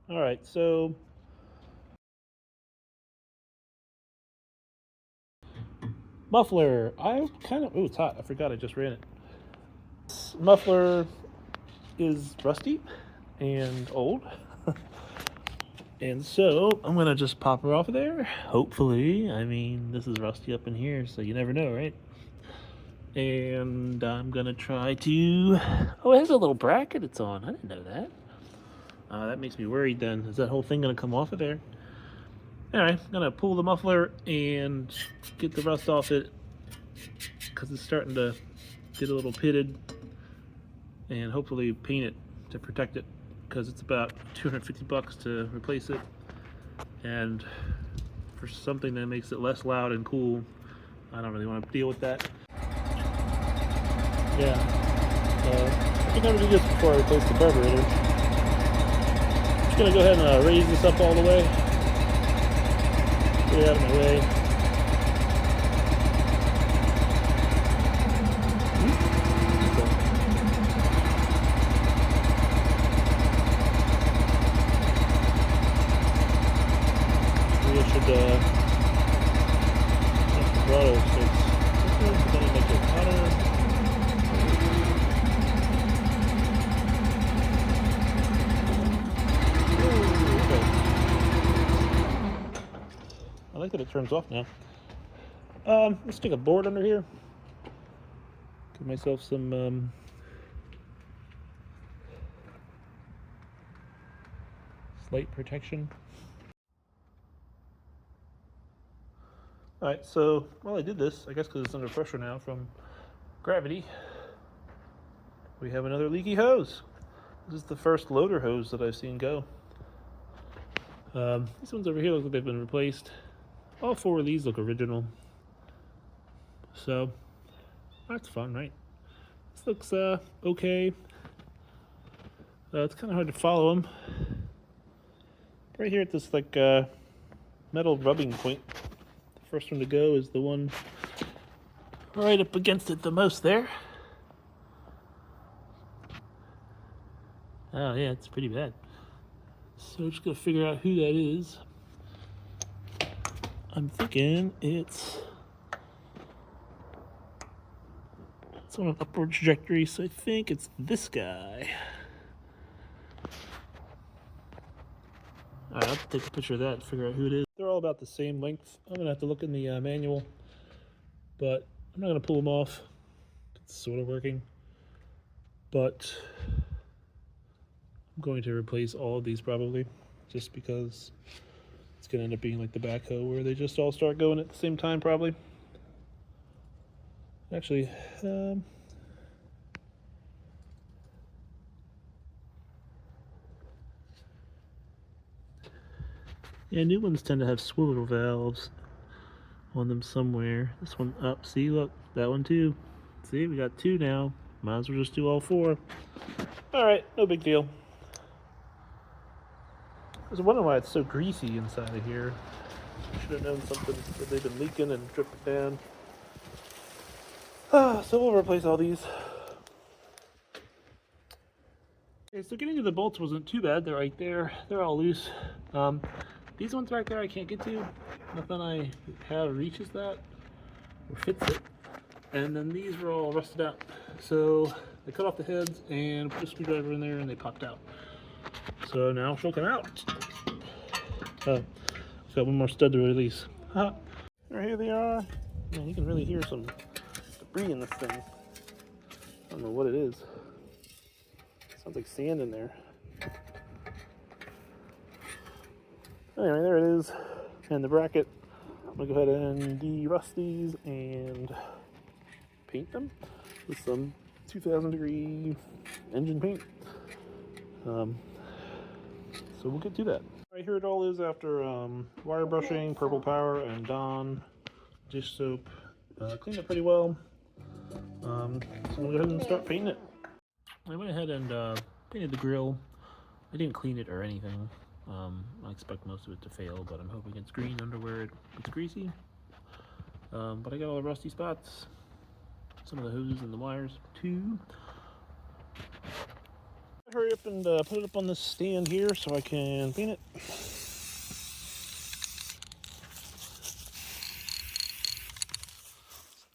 All right, so muffler. I kind of, oh, it's hot. I forgot I just ran it. This muffler is rusty and old. And so I'm going to just pop her off of there. Hopefully. I mean, this is rusty up in here, so you never know, right? And I'm going to try to. Oh, it has a little bracket it's on. I didn't know that. That makes me worried then. Is that whole thing going to come off of there? Alright, I'm going to pull the muffler and get the rust off it because it's starting to get a little pitted, and hopefully paint it to protect it because it's about 250 bucks to replace it, and for something that makes it less loud and cool, I don't really want to deal with that. Yeah, I think I'm going to do this before I replace the carburetor. I'm just going to go ahead and raise this up all the way, get it out of my way. Maybe I should check the throttle so it's going to make it hotter. I like that it turns off now. Let's stick a board under here. Give myself some slight protection. Alright, so while I did this, I guess because it's under pressure now from gravity, we have another leaky hose. This is the first loader hose that I've seen go. These ones over here look like they've been replaced. All four of these look original. So, that's fun, right? This looks okay. It's kind of hard to follow them. Right here at this like metal rubbing point, the first one to go is the one right up against it the most there. Oh yeah, it's pretty bad. So we're just gonna figure out who that is. I'm thinking it's on an upward trajectory, so I think it's this guy. Alright, I'll have to take a picture of that and figure out who it is. They're all about the same length. I'm gonna have to look in the manual, but I'm not gonna pull them off. It's sort of working, but I'm going to replace all of these probably, just because it's gonna end up being like the backhoe where they just all start going at the same time probably. Actually, yeah, new ones tend to have swivel valves on them somewhere. This one up, see, look, that one too. See, we got two now. Might as well just do all four. Alright, no big deal. I was wondering why it's so greasy inside of here. Should have known something that they've been leaking and dripping down. So we'll replace all these. Okay, so getting to the bolts wasn't too bad. They're right there. They're all loose. These ones right there I can't get to. Nothing I have reaches that or fits it. And then these were all rusted out. So I cut off the heads and put a screwdriver in there and they popped out. So now she'll come out. Oh, it's got one more stud to release. Right here they are. Man, you can really hear some debris in this thing. I don't know what it is. Sounds like sand in there. Anyway, there it is. And the bracket. I'm gonna go ahead and de-rust these and paint them with some 2000 degree engine paint. So we'll get to that. Alright, here it all is after wire brushing, purple power, and Dawn dish soap. Cleaned it pretty well. So I'm gonna go ahead and start painting it. I went ahead and painted the grill. I didn't clean it or anything. I expect most of it to fail, but I'm hoping it's green under where it's greasy. But I got all the rusty spots, some of the hoses and the wires too. hurry up and put it up on this stand here so I can paint it.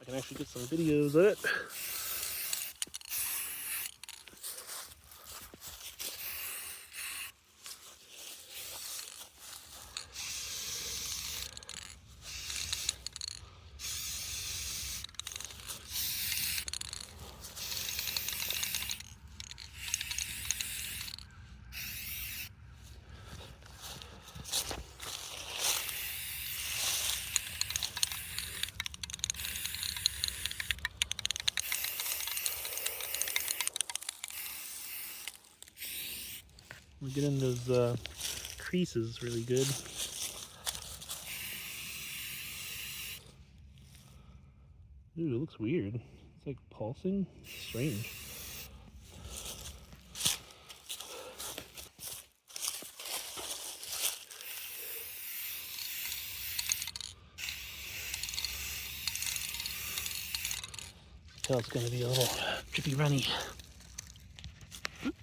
I can actually get some videos of it. We get in those creases really good. Ooh, it looks weird. It's like pulsing. Strange. Tell it's going to be a little drippy runny. Oop.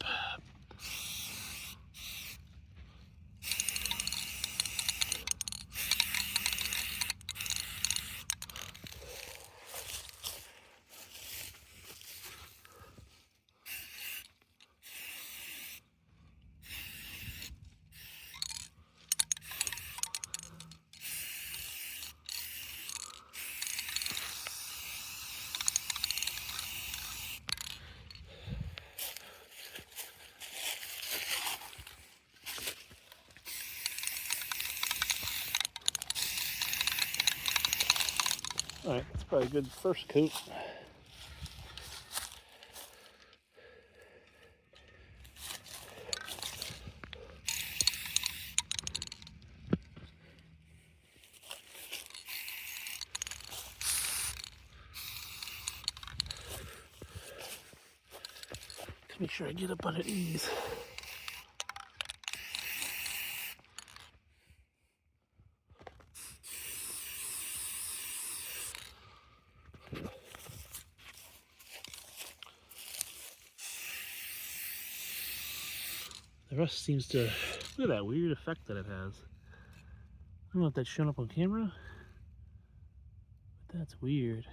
Alright, that's probably a good first coat. Make sure I get up under these. The rust seems to, look at that weird effect that it has. I don't know if that's shown up on camera, but that's weird.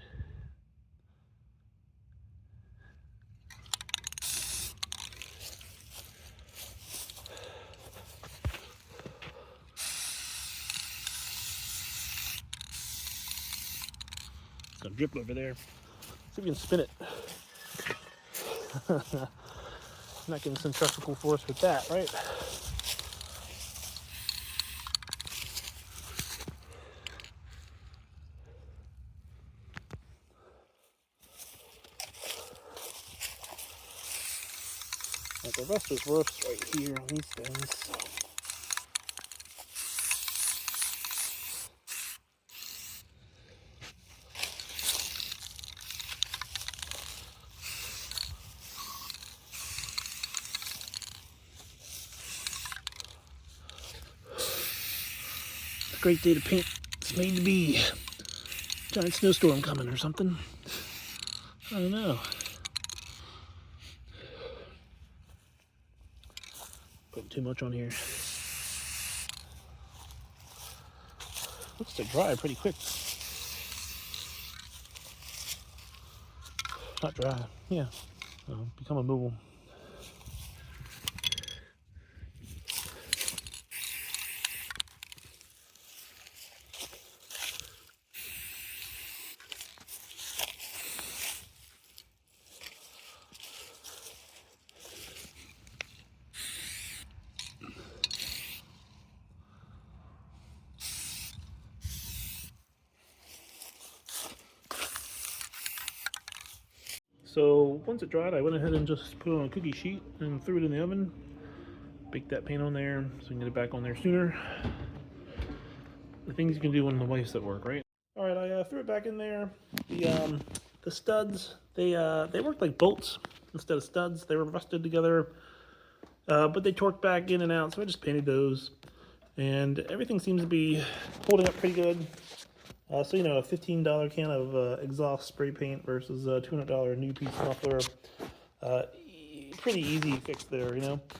It's gonna drip over there. See if we can spin it. Not getting centrifugal force with that, right? Like the rust is worse right here on these things. It's a great day to paint. It's made to be. Giant snowstorm coming or something. I don't know. Putting too much on here. Looks to dry pretty quick. Not dry, yeah. Become immovable. So once it dried, I went ahead and just put it on a cookie sheet and threw it in the oven. Baked that paint on there so we can get it back on there sooner. The things you can do when the wife's at work, right? All right, I threw it back in there. The studs, they worked like bolts instead of studs. They were rusted together, but they torqued back in and out. So I just painted those, and everything seems to be holding up pretty good. So, you know, a $15 can of exhaust spray paint versus a $200 new piece muffler. pretty easy fix there, you know.